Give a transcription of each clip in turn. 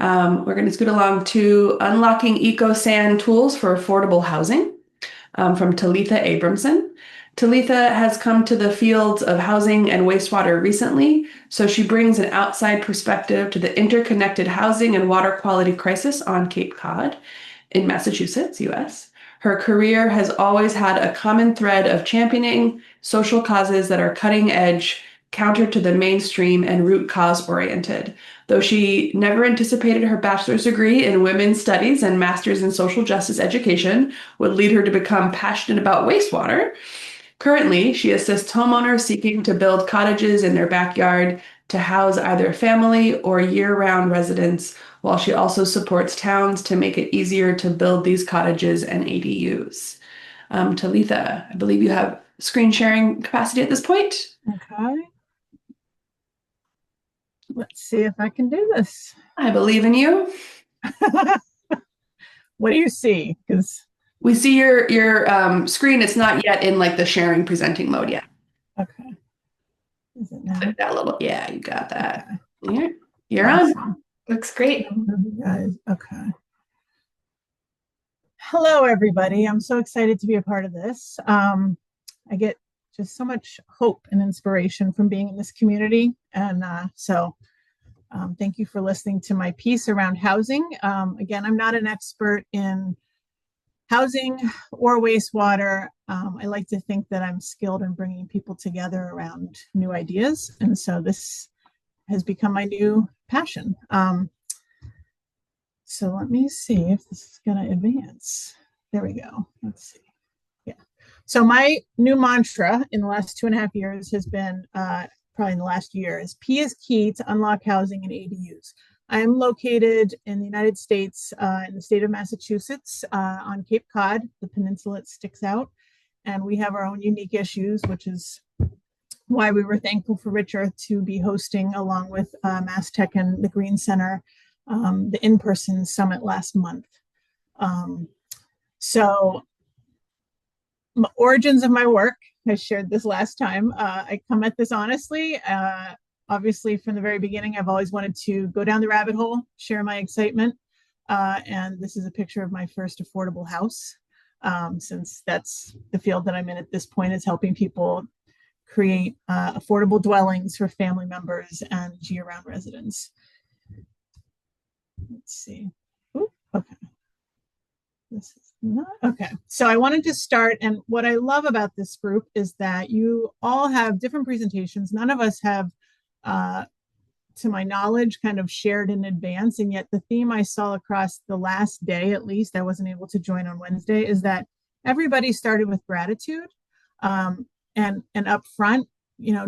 We're going to scoot along to Unlocking EcoSan Tools for Affordable Housing from Talitha Abramsen. Talitha has come to the fields of housing and wastewater recently, so she brings an outside perspective to the interconnected housing and water quality crisis on Cape Cod in Massachusetts, US. Her career has always had a common thread of championing social causes that are cutting edge, counter to the mainstream, and root cause oriented. Though she never anticipated her bachelor's degree in women's studies and master's in social justice education would lead her to become passionate about wastewater, currently she assists homeowners seeking to build cottages in their backyard to house either family or year-round residents, while she also supports towns to make it easier to build these cottages and ADUs. Talitha, I believe you have screen sharing capacity at this point. Okay. Let's see if I can do this. I believe in you. What do you see? Because We see your screen. It's not yet in like the sharing presenting mode yet. okay. Is it now? Click that little, yeah, you got that. Okay. Yeah, you're Awesome. on. Looks great. Guys, okay. Hello, everybody. I'm so excited to be a part of this. I get just so much hope and inspiration from being in this community. And thank you for listening to my piece around housing. Again, I'm not an expert in housing or wastewater. I like to think that I'm skilled in bringing people together around new ideas. And so this has become my new passion. So let me see if this is going to advance. There we go. Let's see. Yeah. So my new mantra in the last 2.5 years has been, probably in the last year, is P is key to unlock housing and ADUs. I am located in the United States, in the state of Massachusetts, on Cape Cod. The peninsula it sticks out. And we have our own unique issues, which is why we were thankful for Rich Earth to be hosting, along with Mass Tech and the Green Center, the in-person summit last month. So origins of my work, I shared this last time. I come at this honestly. Obviously, from the very beginning, I've always wanted to go down the rabbit hole, share my excitement. And this is a picture of my first affordable house, since that's the field that I'm in at this point, is helping people create affordable dwellings for family members and year-round residents. Let's see. Ooh, okay. This is not okay. So I wanted to start, and what I love about this group is that you all have different presentations. None of us have, to my knowledge, kind of shared in advance, and yet the theme I saw across the last day, at least, I wasn't able to join on Wednesday, is that everybody started with gratitude, and up front,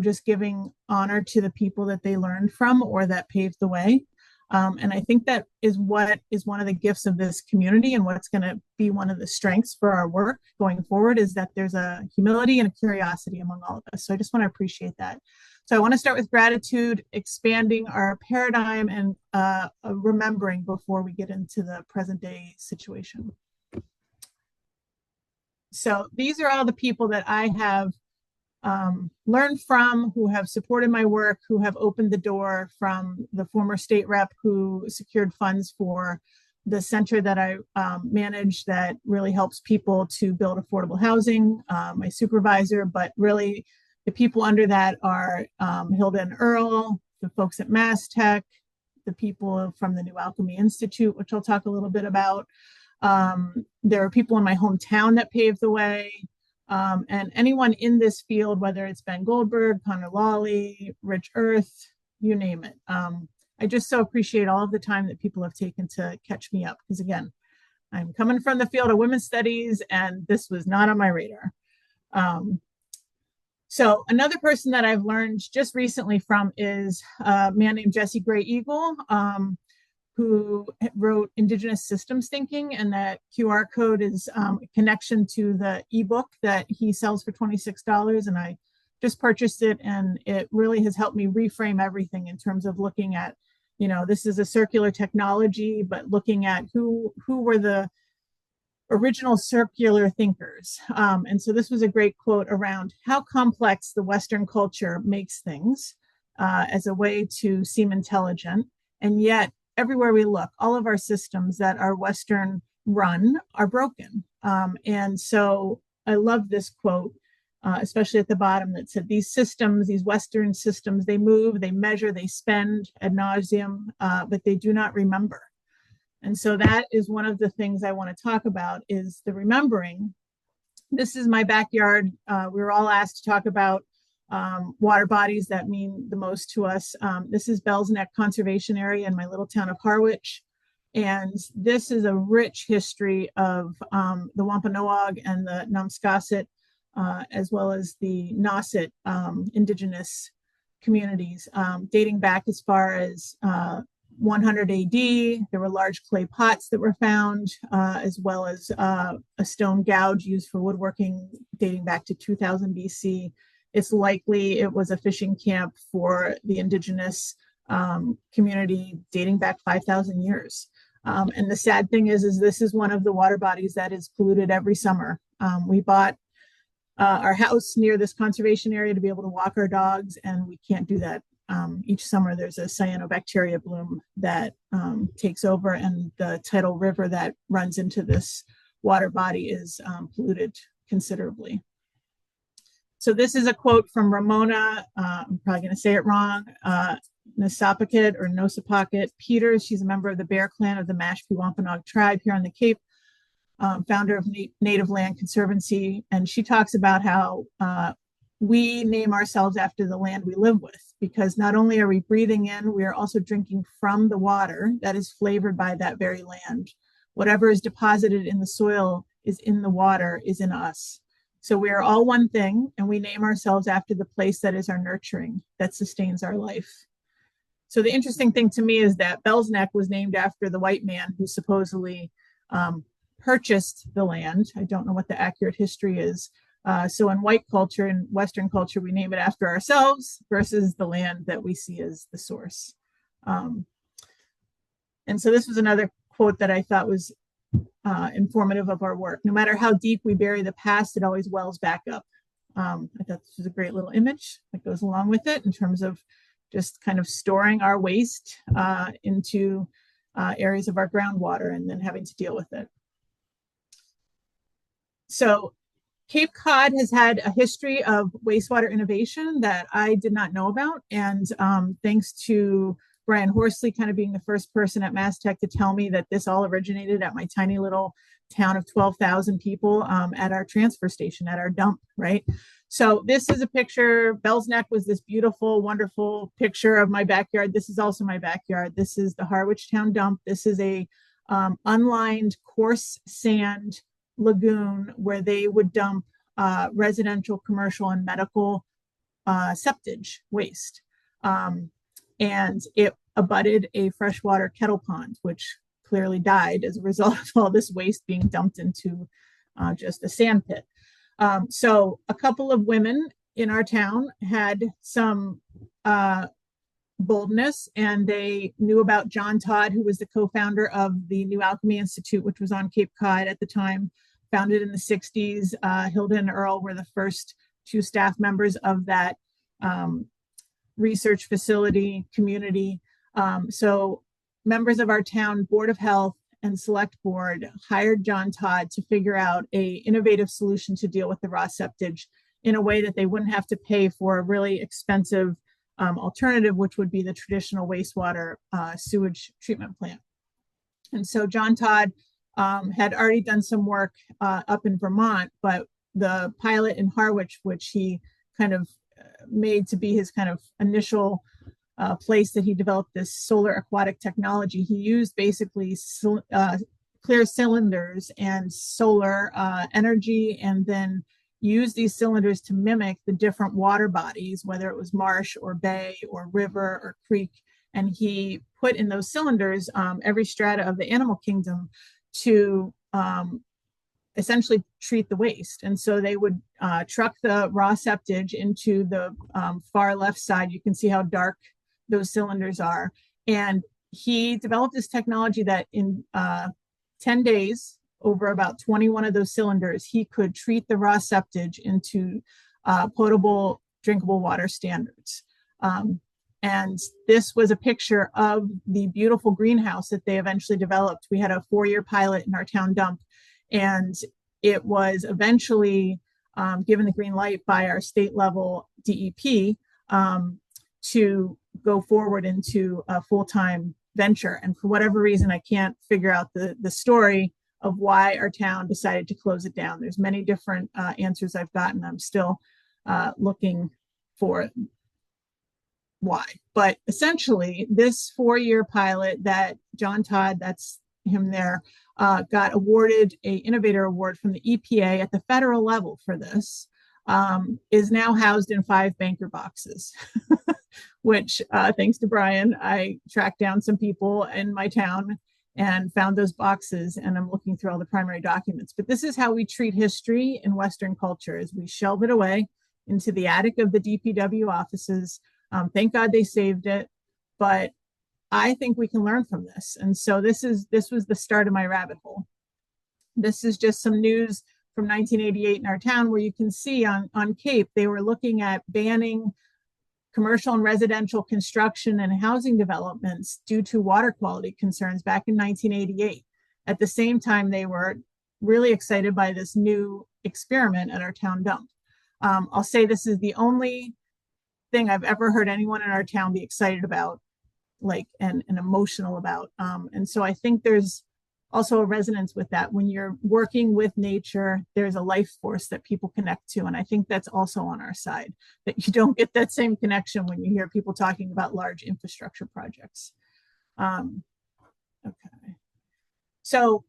just giving honor to the people that they learned from or that paved the way. And I think that is what is one of the gifts of this community, and what's going to be one of the strengths for our work going forward, is that there's a humility and a curiosity among all of us. So I just want to appreciate that. So I want to start with gratitude, expanding our paradigm, and remembering before we get into the present day situation. So these are all the people that I have learned from, who have supported my work, who have opened the door, from the former state rep who secured funds for the center that I manage that really helps people to build affordable housing, my supervisor, but really the people under that are Hilda and Earl, the folks at Mass Tech, the people from the New Alchemy Institute, which I'll talk a little bit about. There are people in my hometown that paved the way. And anyone in this field, whether it's Ben Goldberg, Connor Lawley, Rich Earth, you name it. I just so appreciate all of the time that people have taken to catch me up. Because again, I'm coming from the field of women's studies, and this was not on my radar. So another person that I've learned just recently from is a man named Jesse Gray Eagle, who wrote Indigenous Systems Thinking, and that QR code is a connection to the ebook that he sells for $26. And I just purchased it, and it really has helped me reframe everything in terms of looking at, this is a circular technology, but looking at who were the original circular thinkers. And so this was a great quote around how complex the Western culture makes things as a way to seem intelligent. And yet everywhere we look, all of our systems that are Western run are broken. And so I love this quote, especially at the bottom, that said, these systems, these Western systems, they move, they measure, they spend ad nauseum, but they do not remember. And so that is one of the things I want to talk about, is the remembering. This is my backyard. We were all asked to talk about water bodies that mean the most to us. This is Bell's Neck Conservation Area in my little town of Harwich. And this is a rich history of the Wampanoag and the Namskasset, as well as the Nauset indigenous communities, dating back as far as 100 AD. There were large clay pots that were found, as well as a stone gouge used for woodworking dating back to 2000 BC. It's likely it was a fishing camp for the indigenous community dating back 5,000 years. And the sad thing is this is one of the water bodies that is polluted every summer. We bought our house near this conservation area to be able to walk our dogs, and we can't do that. Each summer there's a cyanobacteria bloom that takes over, and the tidal river that runs into this water body is polluted considerably. So this is a quote from Ramona, I'm probably going to say it wrong, Nasapaket or Nosapaket Peters. She's a member of the Bear Clan of the Mashpee Wampanoag tribe here on the Cape, founder of Native Land Conservancy. And she talks about how we name ourselves after the land we live with, because not only are we breathing in, we are also drinking from the water that is flavored by that very land. Whatever is deposited in the soil is in the water, is in us. So we are all one thing, and we name ourselves after the place that is our nurturing, that sustains our life. So the interesting thing to me is that Bell's Neck was named after the white man who supposedly purchased the land. I don't know what the accurate history is. So in white culture and Western culture, we name it after ourselves versus the land that we see as the source. And so this was another quote that I thought was informative of our work. No matter how deep we bury the past, it always wells back up. I thought this was a great little image that goes along with it in terms of just kind of storing our waste into areas of our groundwater and then having to deal with it. So Cape Cod has had a history of wastewater innovation that I did not know about. And thanks to Brian Horsley kind of being the first person at MassTech to tell me that this all originated at my tiny little town of 12,000 people at our transfer station, at our dump, right? So this is a picture. Bell's Neck was this beautiful, wonderful picture of my backyard. This is also my backyard. This is the Harwich Town dump. This is a unlined coarse sand lagoon where they would dump residential, commercial, and medical septage waste. And it abutted a freshwater kettle pond, which clearly died as a result of all this waste being dumped into just a sand pit. So a couple of women in our town had some boldness, and they knew about John Todd, who was the co-founder of the New Alchemy Institute, which was on Cape Cod at the time, founded in the 60s. Hilda and Earl were the first two staff members of that research facility community. So members of our town Board of Health and Select Board hired John Todd to figure out a innovative solution to deal with the raw septage in a way that they wouldn't have to pay for a really expensive alternative, which would be the traditional wastewater sewage treatment plant. And so John Todd had already done some work up in Vermont, but the pilot in Harwich, which he kind of made to be his kind of initial place that he developed this solar aquatic technology, he used basically clear cylinders and solar energy, and then used these cylinders to mimic the different water bodies, whether it was marsh or bay or river or creek. And he put in those cylinders every strata of the animal kingdom to essentially treat the waste. And so they would truck the raw septage into the far left side. You can see how dark those cylinders are. And he developed this technology that in 10 days, over about 21 of those cylinders, he could treat the raw septage into potable, drinkable water standards. And this was a picture of the beautiful greenhouse that they eventually developed. We had a 4-year pilot in our town dump, and it was eventually given the green light by our state level DEP to go forward into a full-time venture. And for whatever reason, I can't figure out the story of why our town decided to close it down. There's many different answers I've gotten. I'm still looking for why. But essentially, this 4-year pilot that John Todd, that's him there, got awarded a innovator award from the EPA at the federal level for this, is now housed in 5 banker boxes, which thanks to Brian, I tracked down some people in my town and found those boxes, and I'm looking through all the primary documents. But this is how we treat history in Western culture, is we shelve it away into the attic of the DPW offices. Thank God they saved it, but I think we can learn from this. And so this was the start of my rabbit hole. This is just some news from 1988 in our town, where you can see on Cape, they were looking at banning commercial and residential construction and housing developments due to water quality concerns back in 1988. At the same time, they were really excited by this new experiment at our town dump. I'll say this is the only thing I've ever heard anyone in our town be excited about, like, and emotional about. And so I think there's also a resonance with that. When you're working with nature, there's a life force that people connect to. And I think that's also on our side, that you don't get that same connection when you hear people talking about large infrastructure projects. Okay. So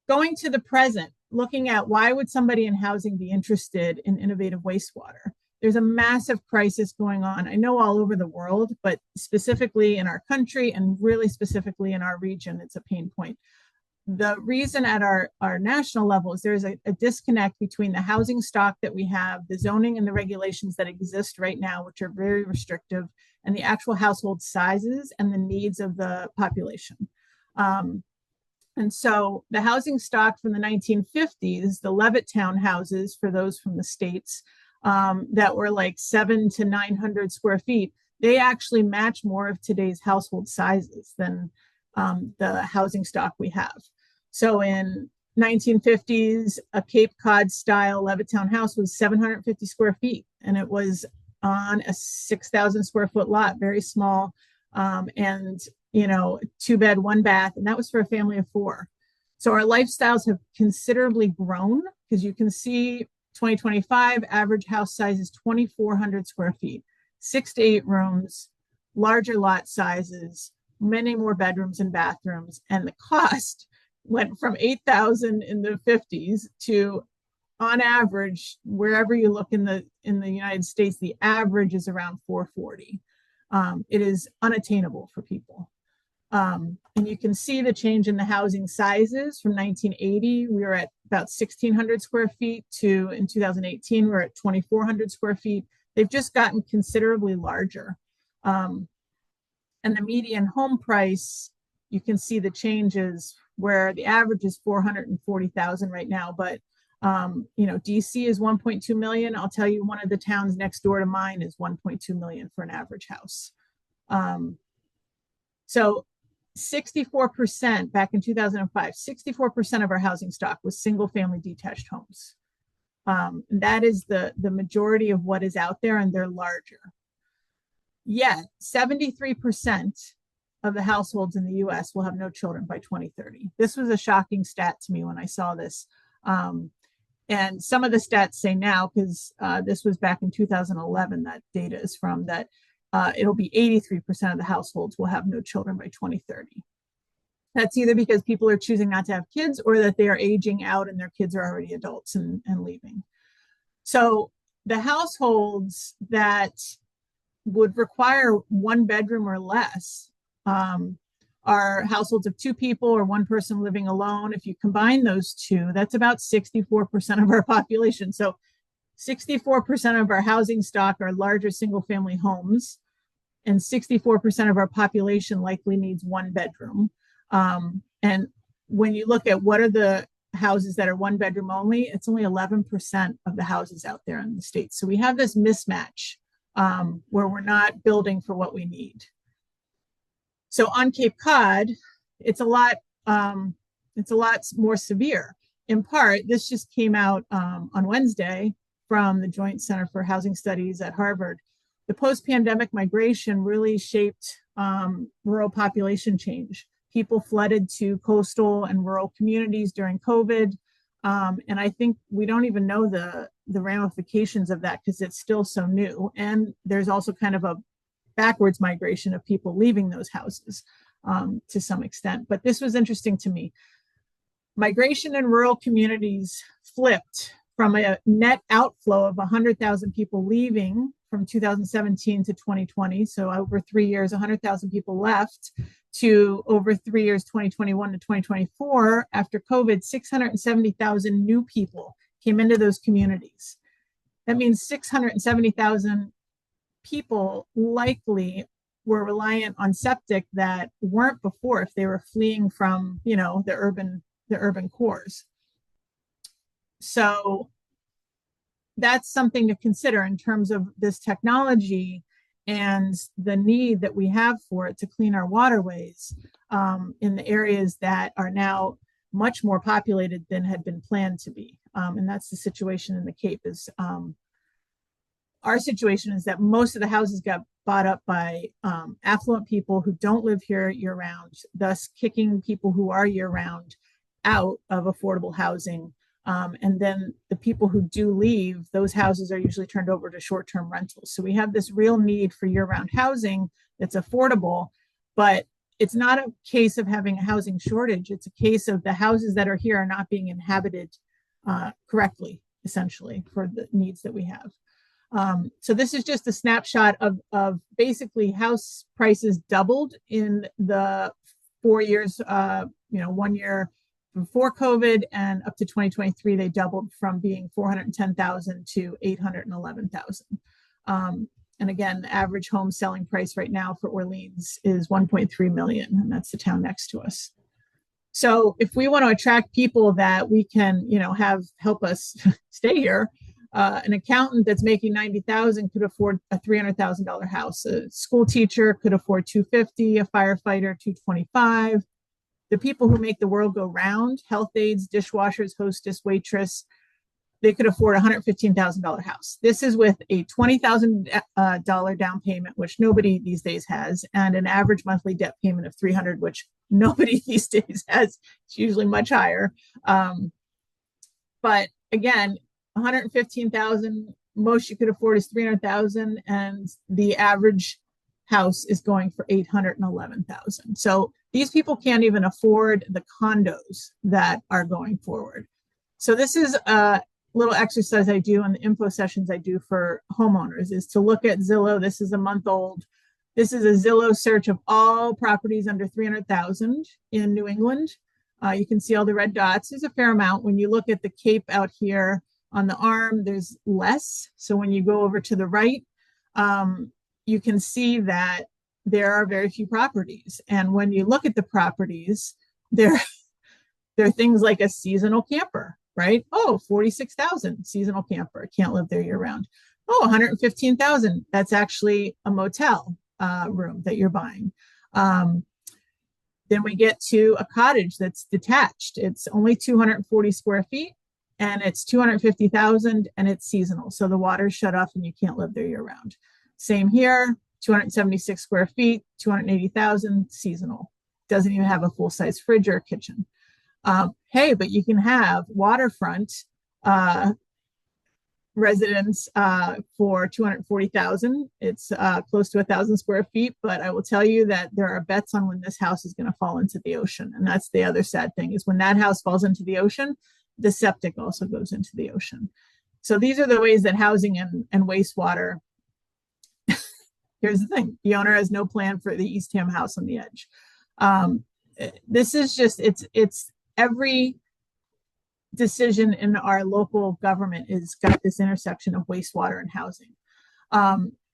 going to the present, looking at why would somebody in housing be interested in innovative wastewater? There's a massive crisis going on, I know, all over the world, but specifically in our country and really specifically in our region, it's a pain point. The reason at our national level is there's a disconnect between the housing stock that we have, the zoning and the regulations that exist right now, which are very restrictive, and the actual household sizes and the needs of the population. And so the housing stock from the 1950s, the Levittown houses, for those from the States, that were like 700 to 900 square feet, they actually match more of today's household sizes than the housing stock we have. So in 1950s, a Cape Cod style Levittown house was 750 square feet, and it was on a 6,000 square foot lot, very small, and 2-bed, 1-bath, and that was for a family of 4. So our lifestyles have considerably grown, because you can see 2025 average house size is 2,400 square feet, 6 to 8 rooms, larger lot sizes, many more bedrooms and bathrooms, and the cost went from $8,000 in the 50s to, on average, wherever you look in the United States, the average is around $440. It is unattainable for people. And you can see the change in the housing sizes from 1980. We were at about 1,600 square feet to, in 2018, we're at 2,400 square feet. They've just gotten considerably larger. And the median home price, you can see the changes, where the average is $440,000 right now. But DC is 1.2 million. I'll tell you, one of the towns next door to mine is 1.2 million for an average house. So 64% back in 2005, 64% of our housing stock was single family detached homes. That is the majority of what is out there, and they're larger. Yet 73% of the households in the US will have no children by 2030. This was a shocking stat to me when I saw this. And some of the stats say now, because this was back in 2011, that data is from, that it'll be 83% of the households will have no children by 2030. That's either because people are choosing not to have kids, or that they are aging out and their kids are already adults and leaving. So the households that would require 1 bedroom or less are households of 2 people or 1 person living alone. If you combine those two, that's about 64% of our population. So 64% of our housing stock are larger single family homes, and 64% of our population likely needs 1 bedroom. And when you look at what are the houses that are 1 bedroom only, it's only 11% of the houses out there in the States. So we have this mismatch where we're not building for what we need. So on Cape Cod, it's a lot more severe. In part, this just came out on Wednesday from the Joint Center for Housing Studies at Harvard. The post-pandemic migration really shaped rural population change. People flooded to coastal and rural communities during COVID. And I think we don't even know the ramifications of that because it's still so new. And there's also kind of a backwards migration of people leaving those houses to some extent. But this was interesting to me. Migration in rural communities flipped from a net outflow of 100,000 people leaving from 2017 to 2020. So over 3 years, 100,000 people left, to over 3 years, 2021 to 2024, after COVID, 670,000 new people came into those communities. That means 670,000 people likely were reliant on septic that weren't before if they were fleeing from, the urban cores. So that's something to consider in terms of this technology and the need that we have for it to clean our waterways in the areas that are now much more populated than had been planned to be. And that's the situation in the Cape. Our situation is that most of the houses got bought up by affluent people who don't live here year-round, thus kicking people who are year-round out of affordable housing. And then the people who do leave, those houses are usually turned over to short-term rentals. So we have this real need for year-round housing that's affordable, but it's not a case of having a housing shortage. It's a case of the houses that are here are not being inhabited correctly, essentially, for the needs that we have. So this is just a snapshot of basically house prices doubled in the 4 years, 1 year before COVID and up to 2023, they doubled from being 410,000 to 811,000. And again, the average home selling price right now for Orleans is 1.3 million, and that's the town next to us. So if we want to attract people that we can, have help us stay here, an accountant that's making 90,000 could afford a $300,000 house. A school teacher could afford 250, a firefighter 225. The people who make the world go round, health aides, dishwashers, hostess, waitress, they could afford a $115,000 house. This is with a $20,000 down payment, which nobody these days has, and an average monthly debt payment of $300, which nobody these days has. It's usually much higher. But again, $115,000, most you could afford is $300,000, and the average house is going for $811,000. So these people can't even afford the condos that are going forward. So this is a little exercise I do in the info sessions I do for homeowners, is to look at Zillow. This is a month old. This is a Zillow search of all properties under 300,000 in New England. You can see all the red dots. There's a fair amount. When you look at the Cape out here on the arm, there's less. So when you go over to the right, you can see that there are very few properties. And when you look at the properties, there are things like a seasonal camper, right? Oh, 46,000 seasonal camper. Can't live there year round. Oh, 115,000. That's actually a motel room that you're buying. Then we get to a cottage that's detached. It's only 240 square feet and it's 250,000 and it's seasonal. So the water's shut off and you can't live there year round. Same here, 276 square feet, 280,000 seasonal. Doesn't even have a full-size fridge or kitchen. Hey, but you can have waterfront residence for 240,000. It's close to 1,000 square feet, but I will tell you that there are bets on when this house is going to fall into the ocean. And that's the other sad thing, is when that house falls into the ocean, the septic also goes into the ocean. So these are the ways that housing and wastewater. Here's the thing. The owner has no plan for the East Ham house on the edge. This is just, it's every decision in our local government is got this intersection of wastewater and housing.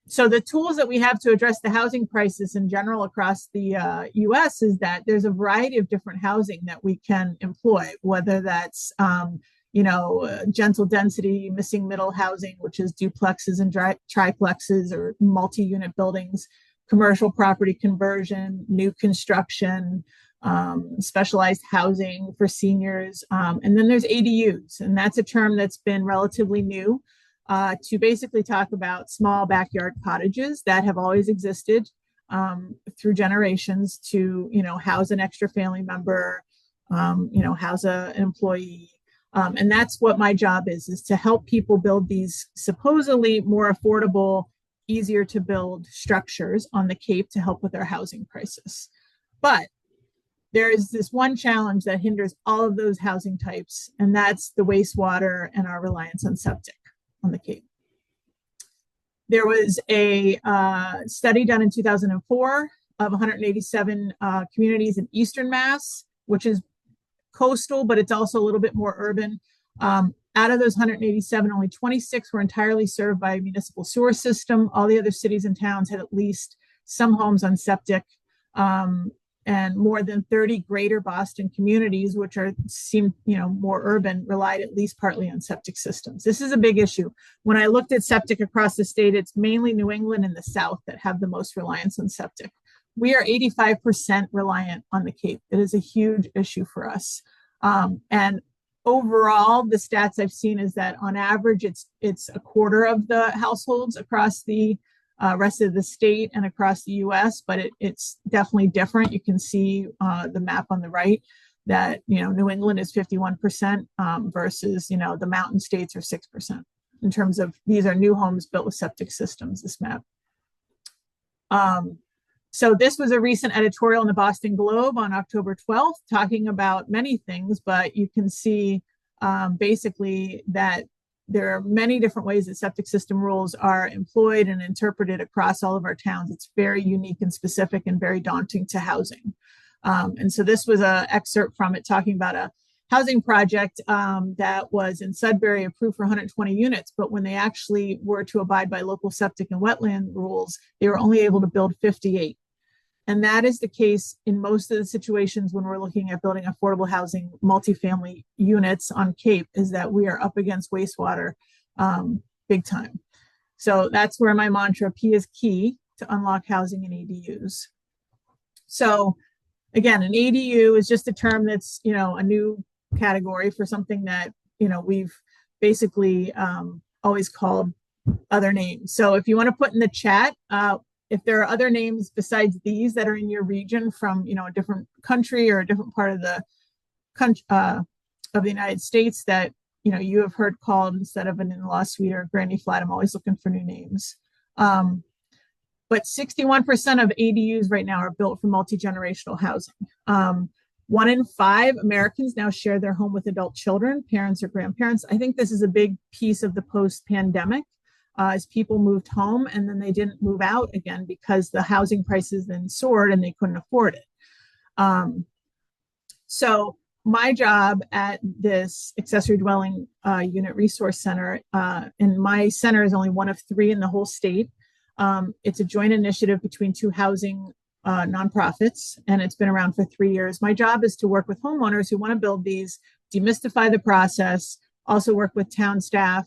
So the tools that we have to address the housing crisis in general across the US is that there's a variety of different housing that we can employ, whether that's gentle density, missing middle housing, which is duplexes and triplexes or multi-unit buildings, commercial property conversion, new construction, specialized housing for seniors. And then there's ADUs, and that's a term that's been relatively new to basically talk about small backyard cottages that have always existed through generations to, house an extra family member, house an employee. And that's what my job is to help people build these supposedly more affordable, easier to build structures on the Cape to help with their housing crisis. But there is this one challenge that hinders all of those housing types, and that's the wastewater and our reliance on septic on the Cape. There was a study done in 2004 of 187 communities in Eastern Mass, which is coastal, but it's also a little bit more urban. Out of those 187, only 26 were entirely served by a municipal sewer system. All the other cities and towns had at least some homes on septic. And more than 30 greater Boston communities, which seem more urban, relied at least partly on septic systems. This is a big issue. When I looked at septic across the state, it's mainly New England and the South that have the most reliance on septic. We are 85% reliant on the Cape. It is a huge issue for us. And overall, the stats I've seen is that on average, it's a quarter of the households across the rest of the state and across the US, but it's definitely different. You can see the map on the right that, New England is 51% versus, the mountain states are 6% in terms of these are new homes built with septic systems, this map. So this was a recent editorial in the Boston Globe on October 12th, talking about many things, but you can see basically that there are many different ways that septic system rules are employed and interpreted across all of our towns. It's very unique and specific and very daunting to housing. And so this was an excerpt from it talking about a housing project that was in Sudbury, approved for 120 units, but when they actually were to abide by local septic and wetland rules, they were only able to build 58. And that is the case in most of the situations when we're looking at building affordable housing, multifamily units on Cape, is that we are up against wastewater big time. So that's where my mantra, P is key, to unlock housing in ADUs. So again, an ADU is just a term that's, a new category for something that, we've basically always called other names. So if you want to put in the chat, if there are other names besides these that are in your region from, a different country or a different part of the United States that, you have heard called instead of an in-law suite or granny flat, I'm always looking for new names. But 61% of ADUs right now are built for multi-generational housing. 1 in 5 Americans now share their home with adult children, parents or grandparents. I think this is a big piece of the post-pandemic. As people moved home and then they didn't move out again because the housing prices then soared and they couldn't afford it. So my job at this accessory dwelling unit resource center, and my center is only one of 3 in the whole state. It's a joint initiative between 2 housing nonprofits, and it's been around for 3 years. My job is to work with homeowners who want to build these, demystify the process, also work with town staff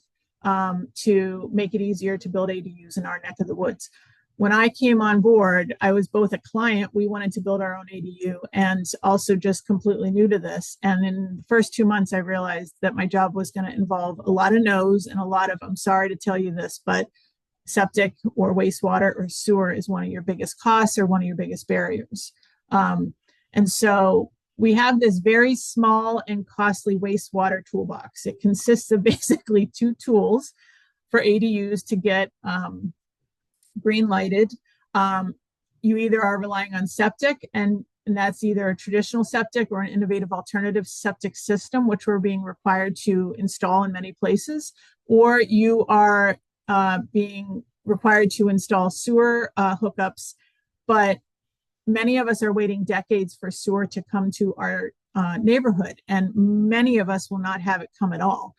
to make it easier to build ADUs in our neck of the woods. When I came on board, I was both a client, we wanted to build our own ADU, and also just completely new to this. And in the first 2 months, I realized that my job was going to involve a lot of no's and a lot of, I'm sorry to tell you this, but septic or wastewater or sewer is one of your biggest costs or one of your biggest barriers. And so we have this very small and costly wastewater toolbox. It consists of basically 2 tools for ADUs to get green lighted. You either are relying on septic, and that's either a traditional septic or an innovative alternative septic system, which we're being required to install in many places, or you are being required to install sewer hookups, but many of us are waiting decades for sewer to come to our neighborhood, and many of us will not have it come at all.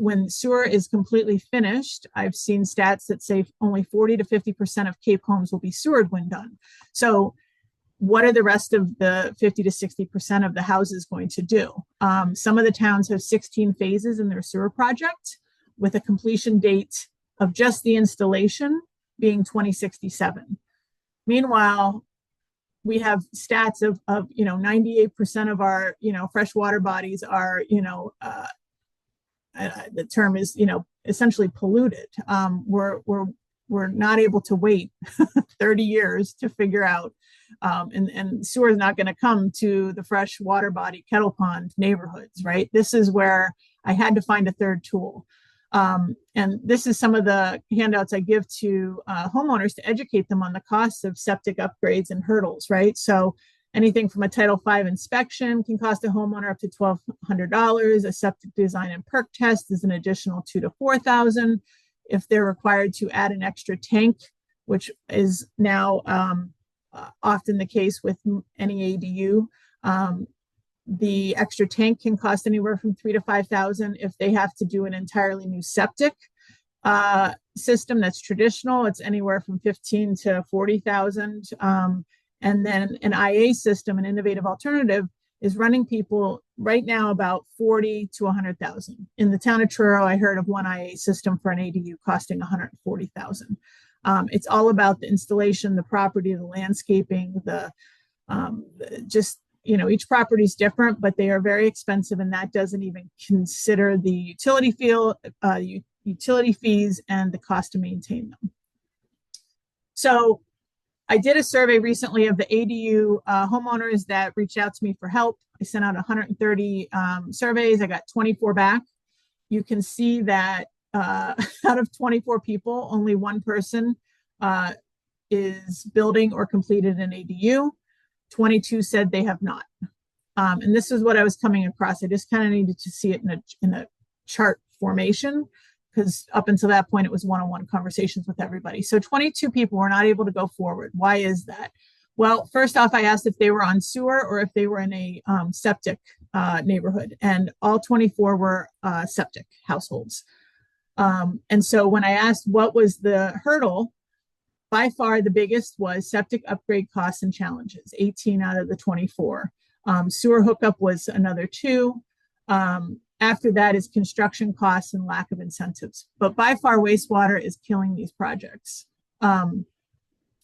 When sewer is completely finished, I've seen stats that say only 40 to 50% of Cape homes will be sewered when done. So what are the rest of the 50 to 60% of the houses going to do? Some of the towns have 16 phases in their sewer project with a completion date of just the installation being 2067. Meanwhile, we have stats of 98% of our, fresh water bodies are, the term is, essentially polluted. We're not able to wait 30 years to figure out, and sewer is not going to come to the fresh water body kettle pond neighborhoods, right? This is where I had to find a third tool. And this is some of the handouts I give to homeowners to educate them on the costs of septic upgrades and hurdles, right? So anything from a Title V inspection can cost a homeowner up to $1,200. A septic design and perk test is an additional $2,000 to $4,000. If they're required to add an extra tank, which is now often the case with any ADU, the extra tank can cost anywhere from $3,000 to $5,000. If they have to do an entirely new septic system that's traditional, it's anywhere from $15,000 to $40,000. And then an IA system, an innovative alternative, is running people right now about $40,000 to $100,000. In the town of Truro, I heard of one IA system for an ADU costing $140,000. It's all about the installation, the property, the landscaping, each property is different, but they are very expensive, and that doesn't even consider the utility fees and the cost to maintain them. So I did a survey recently of the ADU homeowners that reached out to me for help. I sent out 130 surveys. I got 24 back. You can see that out of 24 people, only one person is building or completed an ADU. 22 said they have not. And this is what I was coming across. I just kind of needed to see it in a chart formation, because up until that point, it was one-on-one conversations with everybody. So 22 people were not able to go forward. Why is that? Well, first off, I asked if they were on sewer or if they were in a septic neighborhood, and all 24 were septic households. And so when I asked what was the hurdle, by far the biggest was septic upgrade costs and challenges, 18 out of the 24. Sewer hookup was another 2. After that is construction costs and lack of incentives. But by far, wastewater is killing these projects.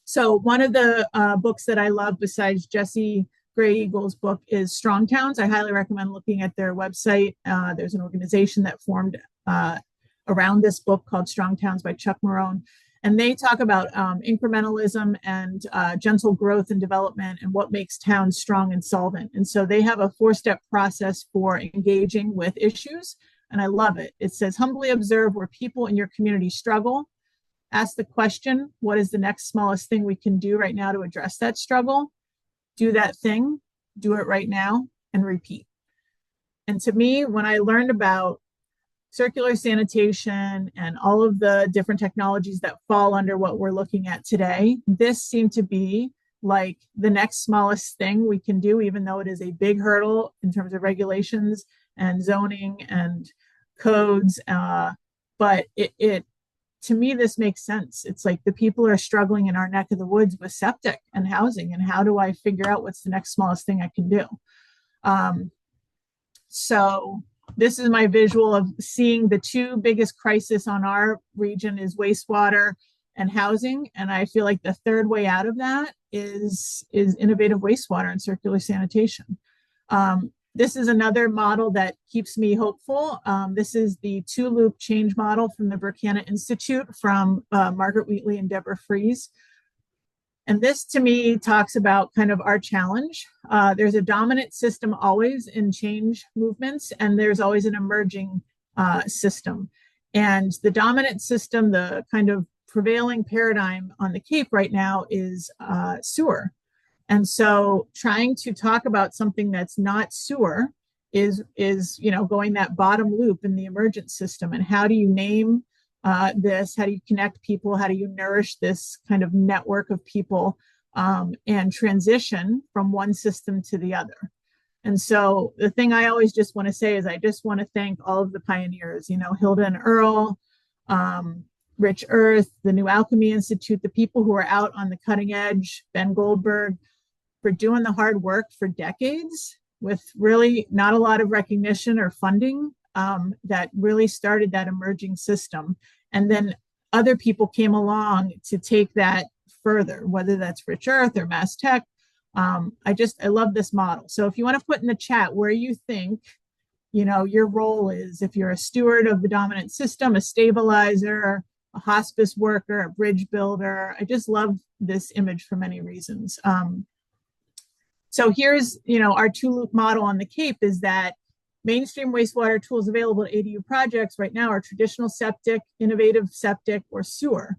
So one of the books that I love besides Jesse Gray Eagle's book is Strong Towns. I highly recommend looking at their website. There's an organization that formed around this book called Strong Towns by Chuck Marone. And they talk about incrementalism and gentle growth and development and what makes towns strong and solvent. And so they have a 4-step process for engaging with issues. And I love it. It says, humbly observe where people in your community struggle. Ask the question, what is the next smallest thing we can do right now to address that struggle? Do that thing, do it right now, and repeat. And to me, when I learned about circular sanitation and all of the different technologies that fall under what we're looking at today, this seemed to be like the next smallest thing we can do, even though it is a big hurdle in terms of regulations and zoning and codes. But it to me, this makes sense. It's like the people are struggling in our neck of the woods with septic and housing, and how do I figure out what's the next smallest thing I can do? So this is my visual of seeing the 2 biggest crises on our region is wastewater and housing. And I feel like the third way out of that is innovative wastewater and circular sanitation. This is another model that keeps me hopeful. This is the 2-loop change model from the Burkhanna Institute from Margaret Wheatley and Deborah Fries. And this to me talks about kind of our challenge. There's a dominant system always in change movements, and there's always an emerging system. And the dominant system, the kind of prevailing paradigm on the Cape right now is sewer. And so trying to talk about something that's not sewer is going that bottom loop in the emergent system. And how do you name this? How do you connect people? How do you nourish this kind of network of people and transition from one system to the other? And so the thing I always just want to say is I just want to thank all of the pioneers, Hilda and Earl, Rich Earth, the New Alchemy Institute, the people who are out on the cutting edge, Ben Goldberg, for doing the hard work for decades with really not a lot of recognition or funding, that really started that emerging system. And then other people came along to take that further, whether that's Rich Earth or Mass Tech. I love this model. So if you want to put in the chat where you think, your role is, if you're a steward of the dominant system, a stabilizer, a hospice worker, a bridge builder. I just love this image for many reasons. So here's, our two-loop model on the Cape is that mainstream wastewater tools available to ADU projects right now are traditional septic, innovative septic, or sewer.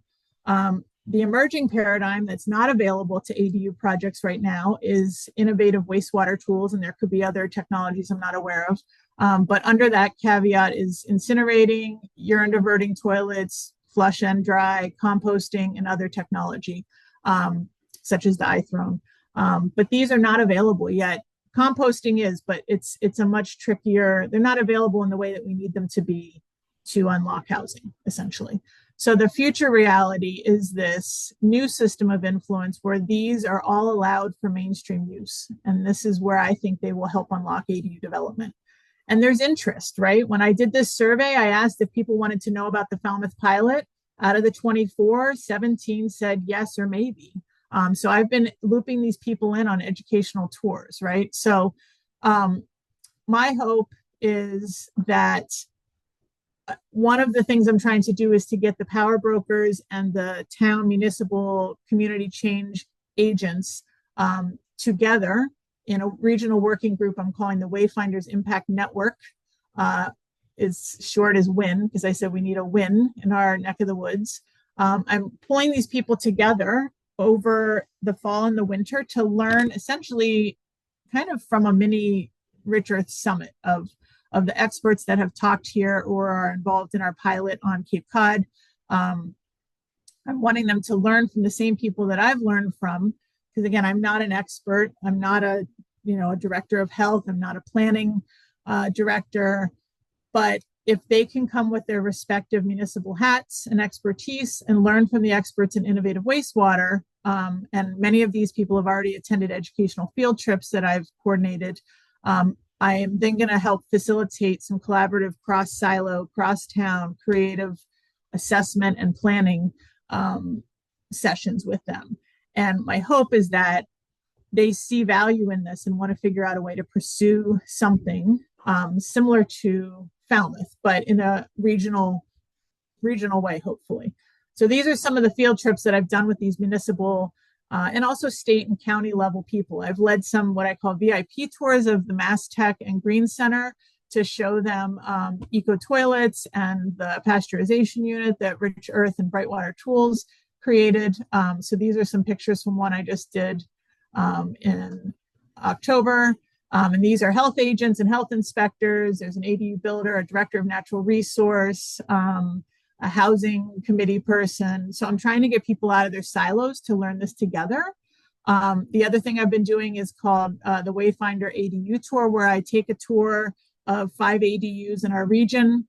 The emerging paradigm that's not available to ADU projects right now is innovative wastewater tools, and there could be other technologies I'm not aware of. But under that caveat is incinerating, urine diverting toilets, flush and dry, composting, and other technology, such as the iThrone. But these are not available yet. Composting is, but it's a much trickier, they're not available in the way that we need them to be to unlock housing, essentially. So the future reality is this new system of influence where these are all allowed for mainstream use. And this is where I think they will help unlock ADU development. And there's interest, right? When I did this survey, I asked if people wanted to know about the Falmouth pilot. Out of the 24, 17 said yes or maybe. So I've been looping these people in on educational tours, right? So my hope is that one of the things I'm trying to do is to get the power brokers and the town municipal community change agents together in a regional working group I'm calling the Wayfinders Impact Network. Is short as WIN, because I said we need a WIN in our neck of the woods. I'm pulling these people together over the fall and the winter to learn essentially kind of from a mini Rich Earth Summit of the experts that have talked here or are involved in our pilot on Cape Cod. I'm wanting them to learn from the same people that I've learned from, because again, I'm not an expert. I'm not a director of health. I'm not a planning director. But if they can come with their respective municipal hats and expertise and learn from the experts in innovative wastewater, and many of these people have already attended educational field trips that I've coordinated, I am then going to help facilitate some collaborative cross-silo, cross-town, creative assessment and planning sessions with them. And my hope is that they see value in this and want to figure out a way to pursue something similar to Falmouth, but in a regional way, hopefully. So these are some of the field trips that I've done with these municipal and also state and county level people. I've led some what I call VIP tours of the Mass Tech and Green Center to show them eco toilets and the pasteurization unit that Rich Earth and Brightwater Tools created. So these are some pictures from one I just did in October. And these are health agents and health inspectors. There's an ADU builder, a director of natural resource, a housing committee person. So I'm trying to get people out of their silos to learn this together. The other thing I've been doing is called the Wayfinder ADU tour, where I take a tour of 5 ADUs in our region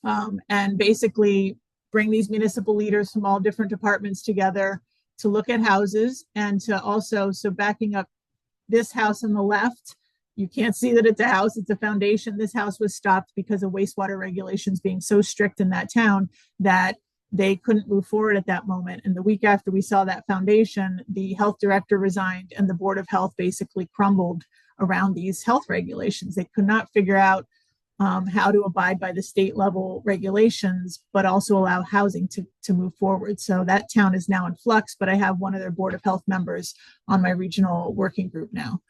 and basically bring these municipal leaders from all different departments together to look at houses and to also, so backing up this house on the left, you can't see that it's a house, it's a foundation. This house was stopped because of wastewater regulations being so strict in that town that they couldn't move forward at that moment. And the week after we saw that foundation, the health director resigned and the Board of Health basically crumbled around these health regulations. They could not figure out how to abide by the state level regulations, but also allow housing to move forward. So that town is now in flux, but I have one of their Board of Health members on my regional working group now.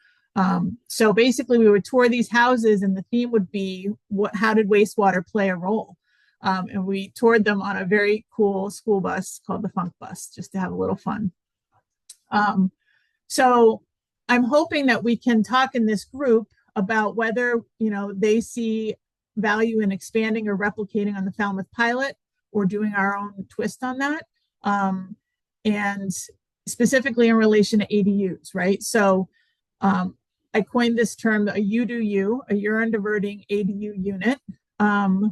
So basically we would tour these houses and the theme would be, how did wastewater play a role? And we toured them on a very cool school bus called the Funk Bus, just to have a little fun. So I'm hoping that we can talk in this group about whether, they see value in expanding or replicating on the Falmouth pilot or doing our own twist on that. And specifically in relation to ADUs, right? So I coined this term, a you do you, a urine diverting ADU unit,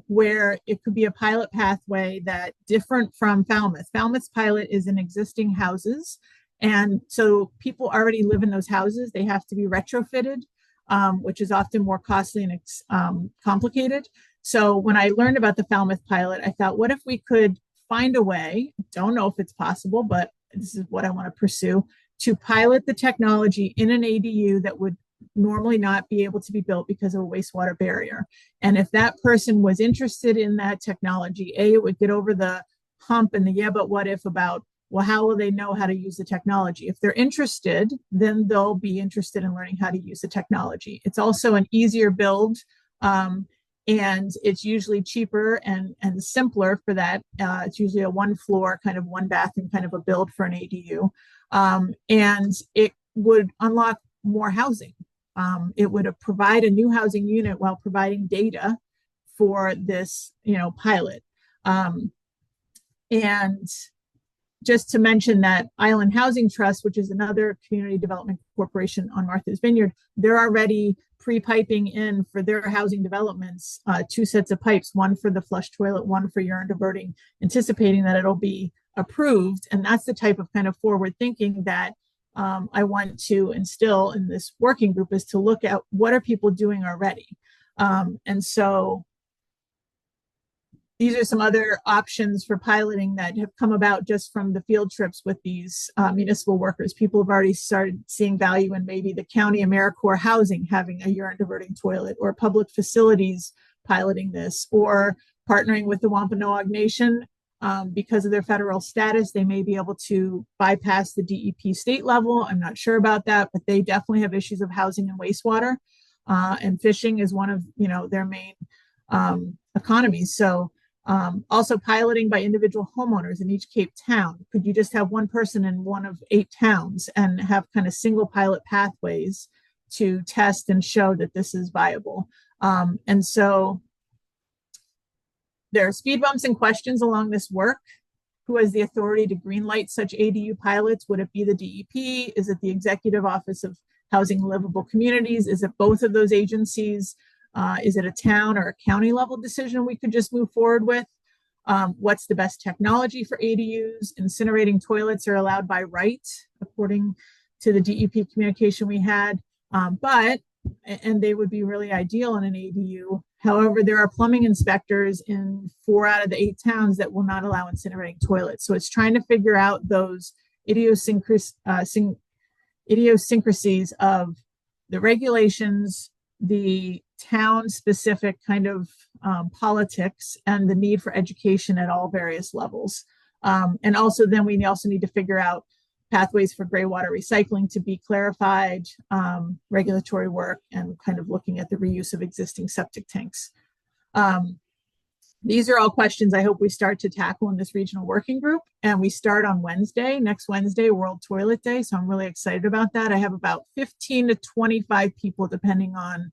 where it could be a pilot pathway that different from Falmouth. Falmouth's pilot is in existing houses And so people already live in those houses. They have to be retrofitted, which is often more costly and complicated. So when I learned about the Falmouth pilot, I thought, what if we could find a way, don't know if it's possible, but this is what I want to pursue, to pilot the technology in an ADU that would normally not be able to be built because of a wastewater barrier. And if that person was interested in that technology, it would get over the hump and the yeah, but what if about, well, how will they know how to use the technology? If they're interested, then they'll be interested in learning how to use the technology. It's also an easier build, and it's usually cheaper and simpler for that. It's usually a one floor, kind of one bathroom kind of a build for an ADU. And it would unlock more housing. It would provide a new housing unit while providing data for this, pilot. And just to mention that Island Housing Trust, which is another community development corporation on Martha's Vineyard, they're already pre-piping in for their housing developments 2 sets of pipes, one for the flush toilet, one for urine diverting, anticipating that it'll be approved. And that's the type of kind of forward thinking that I want to instill in this working group, is to look at what are people doing already. And so these are some other options for piloting that have come about just from the field trips with these municipal workers. People have already started seeing value in maybe the county AmeriCorps housing having a urine diverting toilet, or public facilities piloting this, or partnering with the Wampanoag Nation. Because of their federal status, they may be able to bypass the DEP state level. I'm not sure about that, but they definitely have issues of housing and wastewater. And fishing is one of their main economies. So also piloting by individual homeowners in each Cape town. Could you just have one person in one of 8 towns and have kind of single pilot pathways to test and show that this is viable? And so there are speed bumps and questions along this work. Who has the authority to greenlight such ADU pilots? Would it be the DEP? Is it the Executive Office of Housing and Livable Communities? Is it both of those agencies? Is it a town or a county level decision we could just move forward with? What's the best technology for ADUs? Incinerating toilets are allowed by right, according to the DEP communication we had, and they would be really ideal in an ADU. However, there are plumbing inspectors in 4 out of the 8 towns that will not allow incinerating toilets. So it's trying to figure out those idiosyncrasies of the regulations, the town specific kind of politics, and the need for education at all various levels. And also then we also need to figure out pathways for gray water recycling to be clarified, regulatory work, and kind of looking at the reuse of existing septic tanks. These are all questions I hope we start to tackle in this regional working group. And we start on Wednesday, next Wednesday, World Toilet Day. So I'm really excited about that. I have about 15 to 25 people, depending on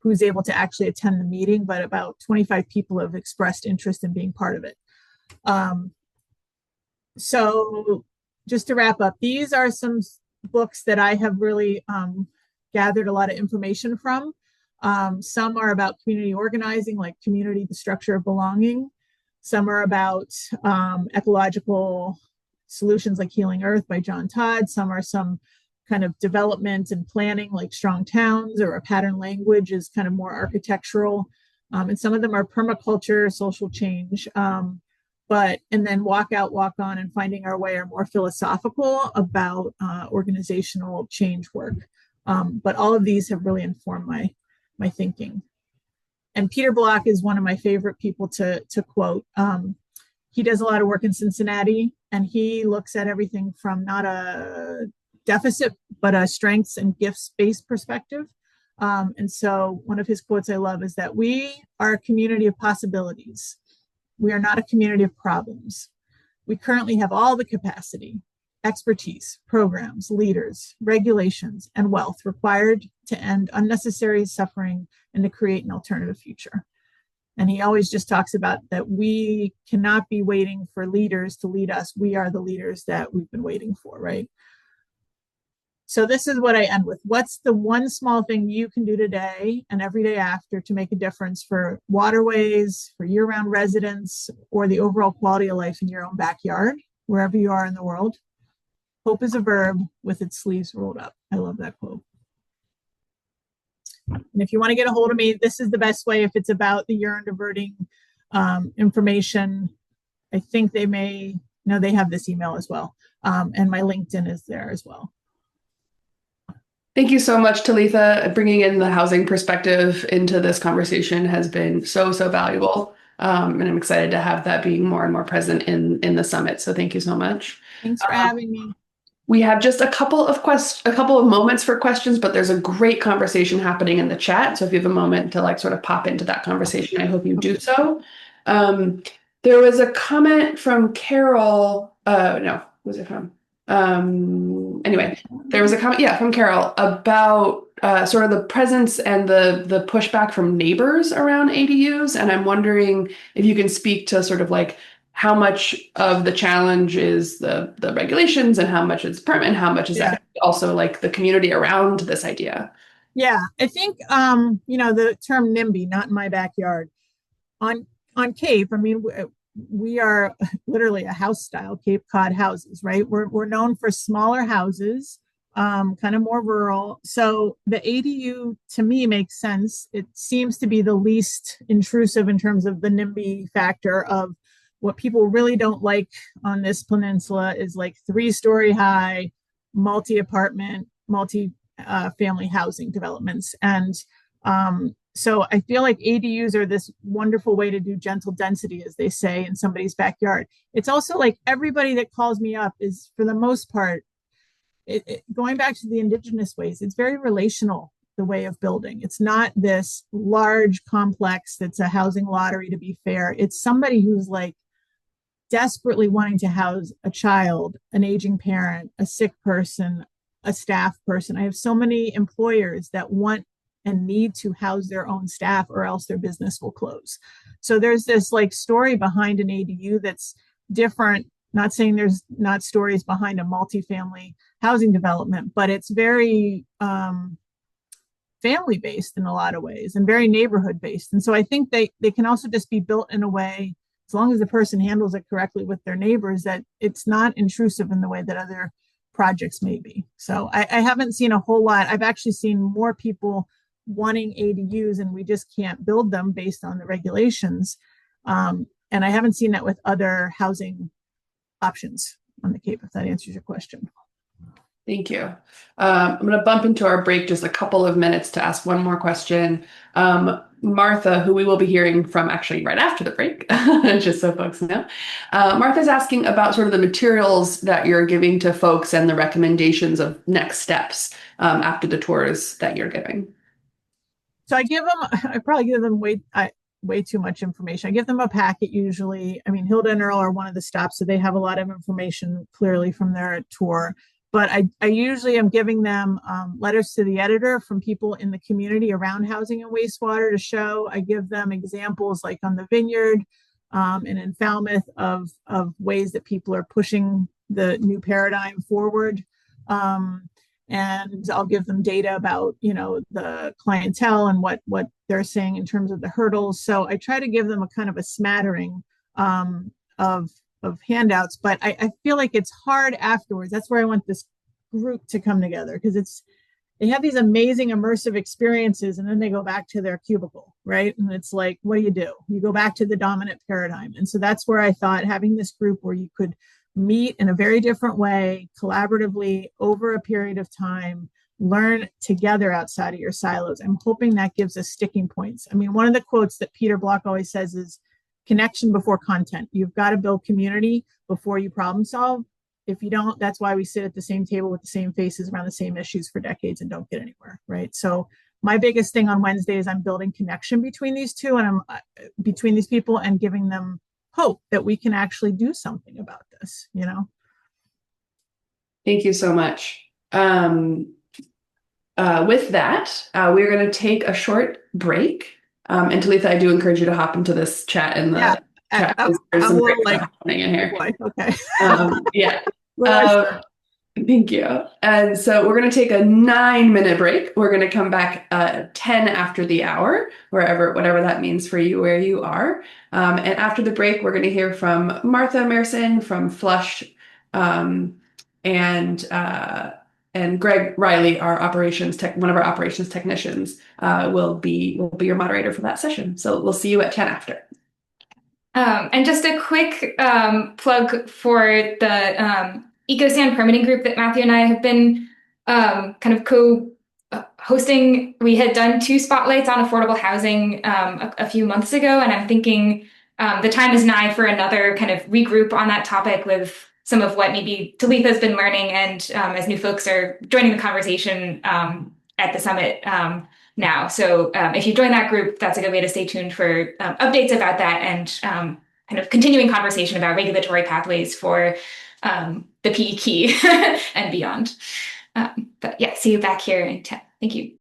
who's able to actually attend the meeting, but about 25 people have expressed interest in being part of it. So just to wrap up, these are some books that I have really gathered a lot of information from. Some are about community organizing, like Community, the Structure of Belonging. Some are about ecological solutions, like Healing Earth by John Todd. Some are some kind of development and planning, like Strong Towns, or A Pattern Language is kind of more architectural. And some of them are permaculture, social change. And then Walk Out, Walk On, and Finding Our Way are more philosophical about organizational change work. But all of these have really informed my thinking. And Peter Block is one of my favorite people to quote. He does a lot of work in Cincinnati, and he looks at everything from not a deficit, but a strengths and gifts-based perspective. And so one of his quotes I love is that we are a community of possibilities. We are not a community of problems. We currently have all the capacity, expertise, programs, leaders, regulations, and wealth required to end unnecessary suffering and to create an alternative future. And he always just talks about that we cannot be waiting for leaders to lead us. We are the leaders that we've been waiting for, right? So this is what I end with. What's the one small thing you can do today and every day after to make a difference for waterways, for year-round residents, or the overall quality of life in your own backyard, wherever you are in the world? Hope is a verb with its sleeves rolled up. I love that quote. And if you want to get a hold of me, this is the best way if it's about the urine diverting information. I think they may, no, they have this email as well. And my LinkedIn is there as well. Thank you so much, Talitha. Bringing in the housing perspective into this conversation has been so, so valuable. And I'm excited to have that being more and more present in the summit. So thank you so much. Thanks for having me. We have just a couple of moments for questions, but there's a great conversation happening in the chat. So if you have a moment to like sort of pop into that conversation, I hope you do so. There was a comment from Carol. No, who was it from? Anyway, there was a comment, yeah, from Carol about sort of the presence and the pushback from neighbors around ADUs. And I'm wondering if you can speak to sort of like how much of the challenge is the regulations and how much is permit and how much is also like the community around this idea. Yeah, I think the term NIMBY, not in my backyard, on Cape. I mean, we are literally a house style Cape Cod houses, right? We're known for smaller houses, kind of more rural. So the ADU to me makes sense. It seems to be the least intrusive in terms of the NIMBY factor of what people really don't like on this peninsula is like 3-story high, multi-apartment, multi-family housing developments. And so I feel like ADUs are this wonderful way to do gentle density, as they say, in somebody's backyard. It's also like everybody that calls me up is, for the most part, going back to the indigenous ways, it's very relational, the way of building. It's not this large complex that's a housing lottery, to be fair. It's somebody who's like desperately wanting to house a child, an aging parent, a sick person, a staff person. I have so many employers that want and need to house their own staff or else their business will close. So there's this like story behind an ADU that's different. Not saying there's not stories behind a multifamily housing development, but it's very family based in a lot of ways and very neighborhood based. And so I think they can also just be built in a way, as long as the person handles it correctly with their neighbors, that it's not intrusive in the way that other projects may be. So I haven't seen a whole lot. I've actually seen more people wanting ADUs and we just can't build them based on the regulations. And I haven't seen that with other housing options on the Cape, if that answers your question. Thank you. I'm going to bump into our break just a couple of minutes to ask one more question. Martha, who we will be hearing from actually right after the break, just so folks know. Martha's asking about sort of the materials that you're giving to folks and the recommendations of next steps after the tours that you're giving. So I probably give them way too much information. I give them a packet usually. I mean, Hilda and Earl are one of the stops, so they have a lot of information clearly from their tour. But I usually am giving them letters to the editor from people in the community around housing and wastewater to show. I give them examples like on the Vineyard and in Falmouth of ways that people are pushing the new paradigm forward. And I'll give them data about, the clientele and what they're saying in terms of the hurdles. So I try to give them a kind of a smattering of handouts, but I feel like it's hard afterwards. That's where I want this group to come together, because they have these amazing immersive experiences and then they go back to their cubicle, right? And it's like, what do? You go back to the dominant paradigm. And so that's where I thought having this group where you could meet in a very different way, collaboratively over a period of time, learn together outside of your silos. I'm hoping that gives us sticking points. I mean, one of the quotes that Peter Block always says is connection before content. You've got to build community before you problem solve. If you don't, that's why we sit at the same table with the same faces around the same issues for decades and don't get anywhere, right? So my biggest thing on Wednesday is I'm building connection between these two and I'm between these people and giving them hope that we can actually do something about this, Thank you so much. With that, we're going to take a short break. And Talitha, I do encourage you to hop into this chat in the chat. There's some great stuff happening in here. Okay. Yeah. Thank you. And so we're going to take a 9-minute break. We're going to come back 10 after the hour, whatever that means for you, where you are. And after the break, we're going to hear from Martha Abramsen from Flush and Greg Riley, our one of our operations technicians, will be your moderator for that session. So we'll see you at 10 after. And just a quick plug for the EcoSan permitting group that Matthew and I have been kind of co-hosting. We had done 2 spotlights on affordable housing a few months ago, and I'm thinking the time is nigh for another kind of regroup on that topic with some of what maybe Talitha has been learning, and as new folks are joining the conversation at the summit now. So if you join that group, that's a good way to stay tuned for updates about that and kind of continuing conversation about regulatory pathways for the PE key and beyond. But yeah, see you back here in 10. Thank you.